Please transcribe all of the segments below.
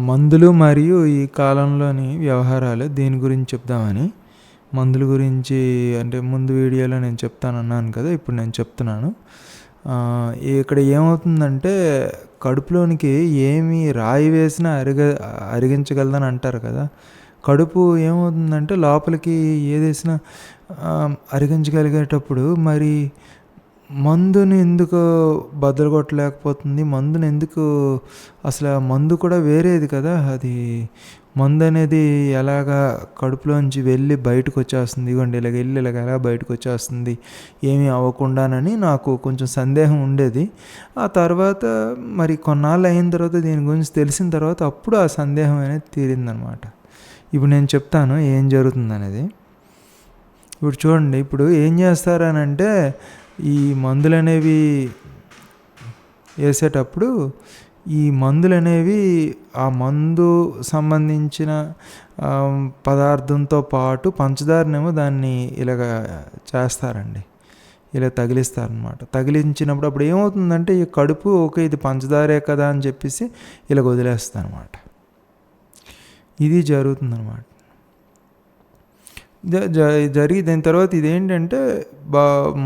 మందులు మరియు ఈ కాలంలోని వ్యవహారాలు దీని గురించి చెప్దామని. మందుల గురించి అంటే ముందు వీడియోలో నేను చెప్తానన్నాను కదా! ఇప్పుడు నేను చెప్తున్నాను. ఇక్కడ ఏమవుతుందంటే కడుపులోనికి ఏమి రాయి వేసినా అరిగించగలదని అంటారు కదా! కడుపు ఏమవుతుందంటే లోపలికి ఏదేసినా అరిగించగలిగేటప్పుడు మరి మందుని ఎందుకు బద్దలు కొట్టలేకపోతుంది? మందుని ఎందుకు అసలు ఆ మందు కూడా వేరేది కదా! అది మందు అనేది ఎలాగా కడుపులోంచి వెళ్ళి బయటకు వచ్చేస్తుంది. ఇదిగోండి ఇలాగ వెళ్ళి ఇలాగ ఎలా బయటకు వచ్చేస్తుంది ఏమీ అవ్వకుండానని నాకు కొంచెం సందేహం ఉండేది. ఆ తర్వాత మరి కొన్నాళ్ళు అయిన తర్వాత దీని గురించి తెలిసిన తర్వాత అప్పుడు ఆ సందేహం అనేది తీరిందనమాట. ఇప్పుడు నేను చెప్తాను ఏం జరుగుతుందనేది. ఇప్పుడు చూడండి, ఇప్పుడు ఏం చేస్తారనంటే ఈ మందులనేవి వేసేటప్పుడు ఈ మందులనేవి ఆ మందు సంబంధించిన పదార్థంతో పాటు పంచదారనేమో దాన్ని ఇలాగ చేస్తారండి, ఇలా తగిలిస్తారనమాట. తగిలించినప్పుడు అప్పుడు ఏమవుతుందంటే ఈ కడుపు ఓకే ఇది పంచదారే కదా అని చెప్పేసి ఇలాగ వదిలేస్తుంది అనమాట. ఇది జరుగుతుందన్నమాట. జరిగి దాని తర్వాత ఇదేంటంటే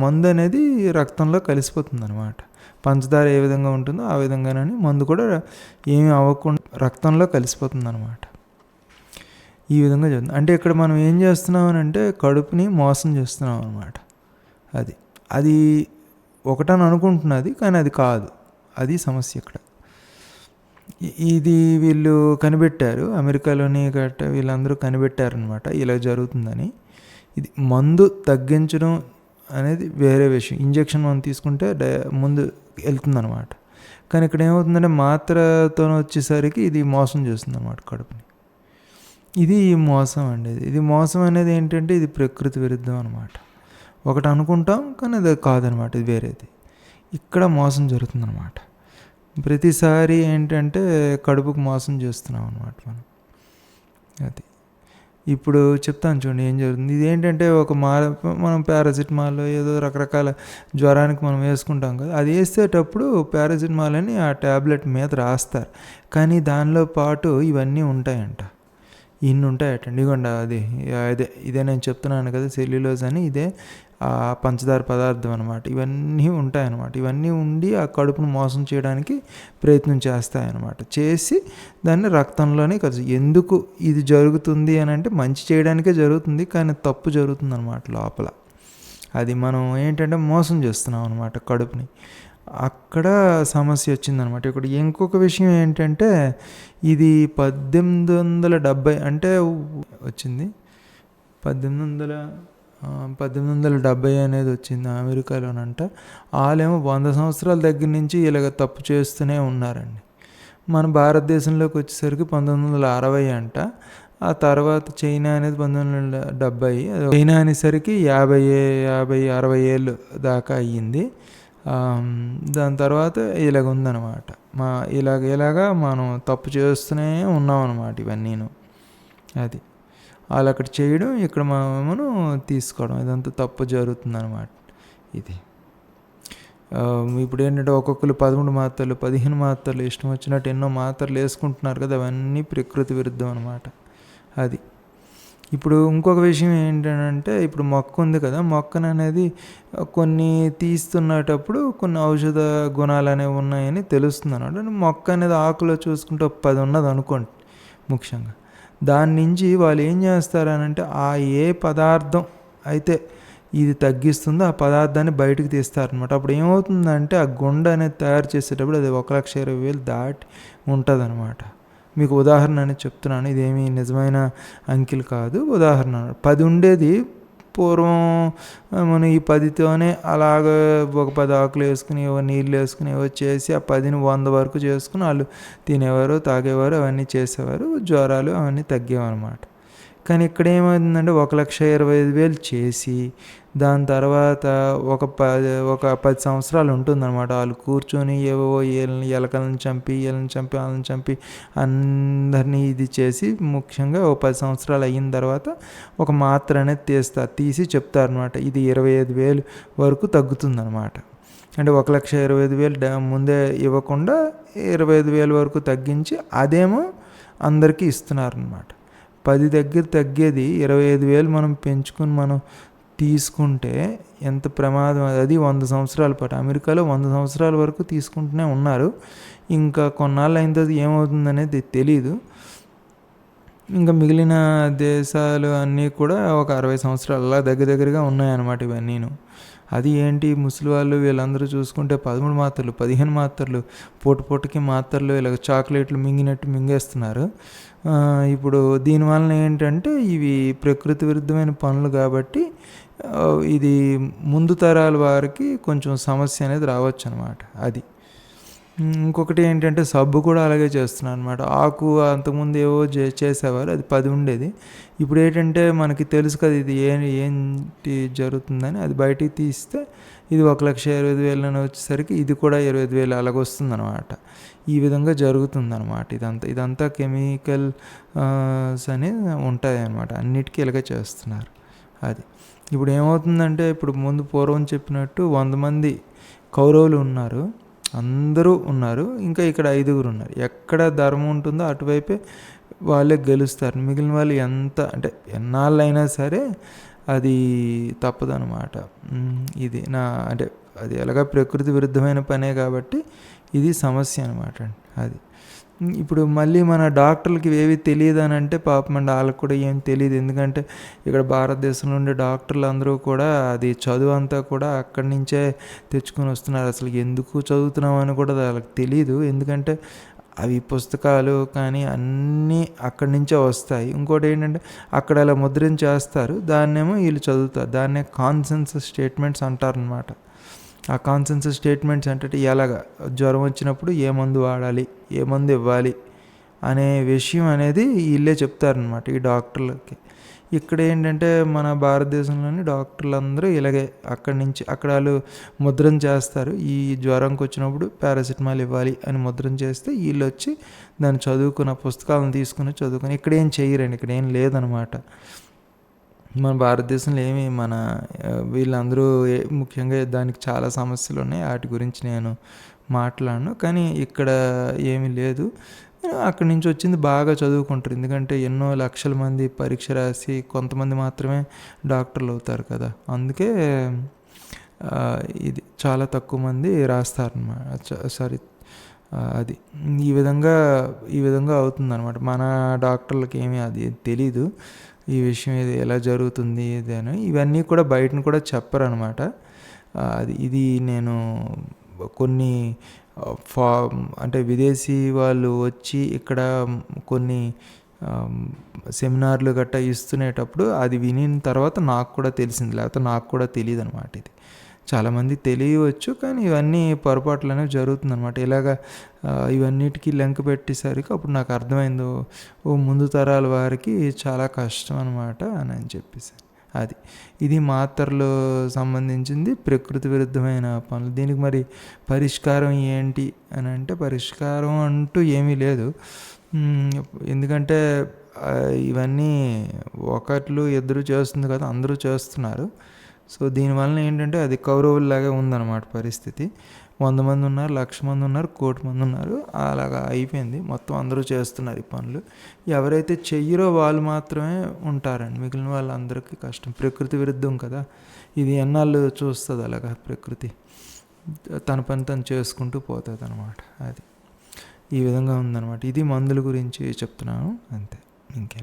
మందు అనేది రక్తంలో కలిసిపోతుంది అనమాట. పంచదార ఏ విధంగా ఉంటుందో ఆ విధంగానని మందు కూడా ఏమీ అవ్వకుండా రక్తంలో కలిసిపోతుంది అనమాట. ఈ విధంగా జరుగుతుంది. అంటే ఇక్కడ మనం ఏం చేస్తున్నామనంటే కడుపుని మోసం చేస్తున్నాం అనమాట. అది ఒకటని అనుకుంటున్నది, కానీ అది కాదు. అది సమస్య ఇక్కడ. ఇది వీళ్ళు కనిపెట్టారు, అమెరికాలోని గట్ట వీళ్ళందరూ కనిపెట్టారనమాట ఇలా జరుగుతుందని. ఇది మందు తగ్గించడం అనేది వేరే విషయం. ఇంజెక్షన్ మనం తీసుకుంటే ముందు వెళ్తుందనమాట. కానీ ఇక్కడ ఏమవుతుందంటే మాత్రతో వచ్చేసరికి ఇది మోసం చేస్తుంది అనమాట కడుపుని. ఇది మోసం అండి. ఇది మోసం అనేది ఏంటంటే ఇది ప్రకృతి విరుద్ధం అనమాట. ఒకటి అనుకుంటాం కానీ అది కాదనమాట, ఇది వేరేది. ఇక్కడ మోసం జరుగుతుందన్నమాట. ప్రతిసారి ఏంటంటే కడుపుకు మోసం చేస్తున్నాం అనమాట మనం. అది ఇప్పుడు చెప్తాను చూడండి ఏం జరుగుతుంది. ఇది ఏంటంటే మనం పారాసిటమాల్ ఏదో రకరకాల జ్వరానికి మనం వేసుకుంటాం కదా, అది వేసేటప్పుడు పారాసిటమాల్ అని ఆ ట్యాబ్లెట్ మీద రాస్తారు. కానీ దానిలో పాటు ఇవన్నీ ఉంటాయంట, ఇన్ని ఉంటాయటండి. ఇదిగోండి ఇదే నేను చెప్తున్నాను కదా సెల్యులోజ్ అని, ఇదే ఆ పంచదార పదార్థం అనమాట. ఇవన్నీ ఉంటాయన్నమాట. ఇవన్నీ ఉండి ఆ కడుపును మోసం చేయడానికి ప్రయత్నం చేస్తాయన్నమాట. చేసి దాన్ని రక్తంలోనే కలిసి ఎందుకు ఇది జరుగుతుంది అని అంటే మంచి చేయడానికే జరుగుతుంది, కానీ తప్పు జరుగుతుంది అనమాట లోపల. అది మనం ఏంటంటే మోసం చేస్తున్నాం అనమాట కడుపుని. అక్కడ సమస్య వచ్చిందనమాట. ఇక్కడ ఇంకొక విషయం ఏంటంటే ఇది 1870 అంటే వచ్చింది. 1870 అనేది వచ్చింది అమెరికాలోనంట. వాళ్ళేమో 100 సంవత్సరాల దగ్గర నుంచి ఇలాగ తప్పు చేస్తూనే ఉన్నారండి. మన భారతదేశంలోకి వచ్చేసరికి 1960 అంట. ఆ తర్వాత చైనా అనేది 1970. చైనా అనేసరికి 50-60 ఏళ్ళు దాకా అయ్యింది. దాని తర్వాత ఇలాగ ఉందన్నమాట. ఇలాగా మనం తప్పు చేస్తూనే ఉన్నాం అన్నమాట ఇవన్నీను. అది వాళ్ళు అక్కడ చేయడం, ఇక్కడ మనం తీసుకోవడం, ఇదంతా తప్పు జరుగుతుందన్నమాట. ఇది ఇప్పుడు ఏంటంటే ఒక్కొక్కరు 13 మాత్రలు 15 మాత్రలు ఇష్టం వచ్చినట్టు ఎన్నో మాత్రలు వేసుకుంటున్నారు కదా, అవన్నీ ప్రకృతి విరుద్ధం అనమాట. అది ఇప్పుడు ఇంకొక విషయం ఏంటంటే ఇప్పుడు మొక్క ఉంది కదా, మొక్కను అనేది కొన్ని తీస్తున్నటప్పుడు కొన్ని ఔషధ గుణాలు అనేవి ఉన్నాయని తెలుస్తుంది అన్నమాట. మొక్క అనేది ఆకులో చూసుకుంటే 10 ఉన్నది అనుకోండి ముఖ్యంగా. దాని నుంచి వాళ్ళు ఏం చేస్తారనంటే ఆ ఏ పదార్థం అయితే ఇది తగ్గిస్తుందో ఆ పదార్థాన్ని బయటకు తీస్తారనమాట. అప్పుడు ఏమవుతుందంటే ఆ గుండె అనేది తయారు చేసేటప్పుడు అది 1,20,000 దాటి ఉంటుంది అనమాట. మీకు ఉదాహరణ అనేది చెప్తున్నాను, ఇదేమీ నిజమైన అంకెలు కాదు, ఉదాహరణ. 10 ఉండేది పూర్వం మనం ఈ 10తోనే అలాగ ఒక 10 ఆకులు వేసుకుని నీళ్ళు వేసుకుని చేసి ఆ 10ని 100 వరకు చేసుకుని వాళ్ళు తినేవారు, తాగేవారు, అవన్నీ చేసేవారు, జ్వరాలు అవన్నీ తగ్గేవన్నమాట. కానీ ఇక్కడ ఏమైందంటే 1,20,000 చేసి దాని తర్వాత ఒక 10 సంవత్సరాలు ఉంటుందన్నమాట. వాళ్ళు కూర్చొని ఏవో ఎలకలను చంపి వాళ్ళని చంపి అందరినీ ఇది చేసి ముఖ్యంగా 10 సంవత్సరాలు అయిన తర్వాత ఒక మాత్ర అనేది తీసి చెప్తారనమాట, ఇది 25,000 వరకు తగ్గుతుందన్నమాట. అంటే 1,25,000 ముందే ఇవ్వకుండా 25,000 వరకు తగ్గించి అదేమో అందరికీ ఇస్తున్నారనమాట. 10 దగ్గర తగ్గేది 25,000 మనం పెంచుకుని మనం తీసుకుంటే ఎంత ప్రమాదం. అది 100 సంవత్సరాల పాటు. అమెరికాలో 100 సంవత్సరాల వరకు తీసుకుంటూనే ఉన్నారు. ఇంకా కొన్నాళ్ళు అయిన తర్వాత ఏమవుతుందనేది తెలీదు. ఇంకా మిగిలిన దేశాలు అన్నీ కూడా ఒక 60 సంవత్సరాలు అలా దగ్గరగా ఉన్నాయన్నమాట ఇవన్నీను. అది ఏంటి ముసలి వాళ్ళు వీళ్ళందరూ చూసుకుంటే 13 మాత్రలు 15 మాత్రలు పూటకి మాత్రలు ఇలా చాక్లెట్లు మింగినట్టు మింగేస్తున్నారు. ఇప్పుడు దీనివలన ఏంటంటే ఇవి ప్రకృతి విరుద్ధమైన పనులు కాబట్టి ఇది ముందు తరాల వారికి కొంచెం సమస్య అనేది రావచ్చు అనమాట. అది ఇంకొకటి ఏంటంటే సబ్బు కూడా అలాగే చేస్తున్నారు అనమాట. ఆకు అంతకుముందు ఏవో చేసేవారు, అది 10 ఉండేది. ఇప్పుడు ఏంటంటే మనకి తెలుసు కదా ఇది ఏంటి జరుగుతుందని. అది బయటికి తీస్తే ఇది 1,25,000 అని వచ్చేసరికి ఇది కూడా 25,000 అలాగొస్తుంది అనమాట. ఈ విధంగా జరుగుతుందన్నమాట. ఇదంతా కెమికల్స్ అనేవి ఉంటాయి అన్నమాట. అన్నిటికీ ఇలాగే చేస్తున్నారు. అది ఇప్పుడు ఏమవుతుందంటే ఇప్పుడు ముందు పూర్వం చెప్పినట్టు 100 మంది కౌరవులు ఉన్నారు, అందరూ ఉన్నారు, ఇంకా ఇక్కడ 5గురు ఉన్నారు. ఎక్కడ ధర్మం ఉంటుందో అటువైపే వాళ్ళే గెలుస్తారు. మిగిలిన వాళ్ళు ఎంత అంటే ఎన్నాళ్ళైనా సరే అది తప్పదనమాట. ఇది అంటే అది ఎలాగా ప్రకృతి విరుద్ధమైన పనే కాబట్టి ఇది సమస్య అనమాట. అది ఇప్పుడు మళ్ళీ మన డాక్టర్లకి ఏవి తెలియదు అని అంటే పాపం అండి వాళ్ళకి కూడా ఏం తెలియదు. ఎందుకంటే ఇక్కడ భారతదేశంలో ఉండే డాక్టర్లు అందరూ కూడా అది చదువు అంతా కూడా అక్కడి నుంచే తెచ్చుకొని వస్తున్నారు. అసలు ఎందుకు చదువుతున్నామని కూడా వాళ్ళకి తెలియదు. ఎందుకంటే అవి పుస్తకాలు కానీ అన్నీ అక్కడి నుంచే వస్తాయి. ఇంకోటి ఏంటంటే అక్కడ అలా ముద్రించేస్తారు, దాన్నేమో వీళ్ళు చదువుతారు. దాన్నే కాన్సెన్సస్ స్టేట్మెంట్స్ అంటారనమాట. ఆ కాన్సెన్సస్ స్టేట్మెంట్స్ అంటే ఎలాగా జ్వరం వచ్చినప్పుడు ఏ మందు వాడాలి, ఏ మందు ఇవ్వాలి అనే విషయం అనేది వీళ్ళే చెప్తారనమాట ఈ డాక్టర్లకి. ఇక్కడ ఏంటంటే మన భారతదేశంలోని డాక్టర్లు అందరూ ఇలాగే అక్కడ వాళ్ళు ముద్రణ చేస్తారు. ఈ జ్వరంకి వచ్చినప్పుడు పారాసిటమాల్ ఇవ్వాలి అని ముద్రణ చేస్తే వీళ్ళు వచ్చి దాన్ని చదువుకున్న పుస్తకాలను తీసుకుని చదువుకొని ఇక్కడ ఏం చేయరండి, ఇక్కడ ఏం లేదనమాట. మన భారతదేశంలో వీళ్ళందరూ ముఖ్యంగా దానికి చాలా సమస్యలు ఉన్నాయి, వాటి గురించి నేను మాట్లాడను. కానీ ఇక్కడ ఏమీ లేదు. అక్కడి నుంచి వచ్చింది బాగా చదువుకుంటారు. ఎందుకంటే ఎన్నో లక్షల మంది పరీక్ష రాసి కొంతమంది మాత్రమే డాక్టర్లు అవుతారు కదా. అందుకే ఇది చాలా తక్కువ మంది రాస్తారన్నమాట. అది ఈ విధంగా అవుతుందన్నమాట. మన డాక్టర్లకి ఏమీ అది తెలీదు ఈ విషయం, ఇది ఎలా జరుగుతుంది ఇది అని. ఇవన్నీ కూడా బయటను కూడా చెప్పరనమాట. ఇది నేను కొన్ని అంటే విదేశీ వాళ్ళు వచ్చి ఇక్కడ కొన్ని సెమినార్లు గట్టా ఇస్తునేటప్పుడు అది వినిన తర్వాత నాకు కూడా తెలిసింది, లేకపోతే నాకు కూడా తెలియదు అనమాట. ఇది చాలామంది తెలియవచ్చు, కానీ ఇవన్నీ పొరపాట్లు అనేవి జరుగుతుందన్నమాట. ఇలాగా ఇవన్నిటికీ లెంక పెట్టేసరికి అప్పుడు నాకు అర్థమైంది, ముందు తరాల వారికి చాలా కష్టం అనమాట అని చెప్పేసి. ఇది మాత్రలు సంబంధించింది ప్రకృతి విరుద్ధమైన పనులు. దీనికి మరి పరిష్కారం ఏంటి అని అంటే పరిష్కారం అంటూ ఏమీ లేదు. ఎందుకంటే ఇవన్నీ ఒకట్లు ఇద్దరు చేస్తుంది కదా, అందరూ చేస్తున్నారు. సో దీనివల్ల ఏంటంటే అది కౌరవుల్లాగా ఉందన్నమాట పరిస్థితి. 100 మంది ఉన్నారు, 1,00,000 మంది ఉన్నారు, 1,00,00,000 మంది ఉన్నారు, అలాగా అయిపోయింది. మొత్తం అందరూ చేస్తున్నారు ఈ పనులు. ఎవరైతే చెయ్యరో వాళ్ళు మాత్రమే ఉంటారండి, మిగిలిన వాళ్ళందరికీ కష్టం. ప్రకృతి విరుద్ధం కదా, ఇది ఎన్నాళ్ళు చూస్తుంది అలాగా. ప్రకృతి తన పని తను చేసుకుంటూ పోతుంది అనమాట. అది ఈ విధంగా ఉందన్నమాట. ఇది మందుల గురించి చెప్తున్నాను, అంతే, ఇంకే.